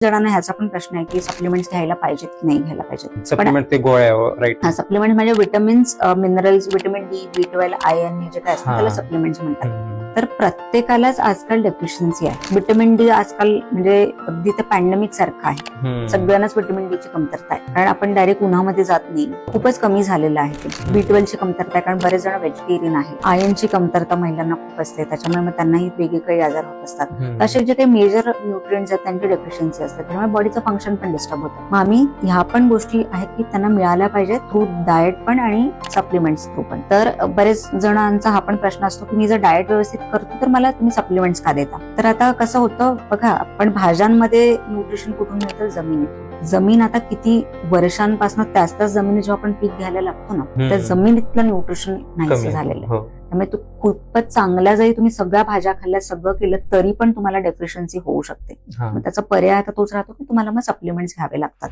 जणांना ह्याचा पण प्रश्न आहे की सप्लिमेंट्स घ्यायला पाहिजेत की नाही घ्यायला पाहिजेत. सप्लिमेंट ते गोळ्या राईट. सप्लिमेंट म्हणजे vitamins, minerals, vitamin D, B12, iron हे जे काय असतं त्याला हा. सप्लिमेंट्स म्हणतात. तर प्रत्येकालाच आजकाल डेफिशियन्सी आहे. विटामिन डी आजकाल म्हणजे अगदी ते पॅन्डेमिक सारखं आहे. सगळ्यांनाच विटामिन डी ची कमतरता आहे, कारण आपण डायरेक्ट उन्हामध्ये जात नाही. खूपच कमी झालेलं आहे ते. B12 ची कमतरता आहे, कारण बरेच जण व्हेजिटेरियन आहे. आयर्नची कमतरता महिलांना खूप असते, त्याच्यामुळे मग त्यांनाही वेगवेगळे आजार होत असतात. असे जे काही मेजर न्यूट्रिएंट्स आहेत त्यांची डेफिशियन्सी असते, त्यामुळे बॉडीचं फंक्शन पण डिस्टर्ब होतं. मग आम्ही ह्या पण गोष्टी आहेत की त्यांना मिळाल्या पाहिजेत थ्रू डाएट पण आणि सप्लिमेंट्स थ्रू पण. तर बरेच जणांचा हा पण प्रश्न असतो की मी जर डाएट व्यवस्थित करतो तर मला तुम्ही सप्लिमेंट्स का देता. तर आता कसं होतं बघा, आपण भाज्यांमध्ये न्यूट्रिशन कुठून मिळतं? जमिनीतून. जमीन आता किती वर्षांपासून त्याच जमिनी जेव्हा आपण पीक घ्यायला लागतो ना, त्या जमिनीतलं न्यूट्रिशन नाहीसं झालेलं आहे. त्यामुळे तू खूपच चांगल्या जरी तुम्ही सगळ्या भाज्या खाल्ल्या, सगळं केलं तरी पण तुम्हाला डेफिशियन्सी होऊ शकते. मग त्याचा पर्याय आता तोच राहतो की तुम्हाला मग सप्लिमेंट्स घ्यावे लागतात.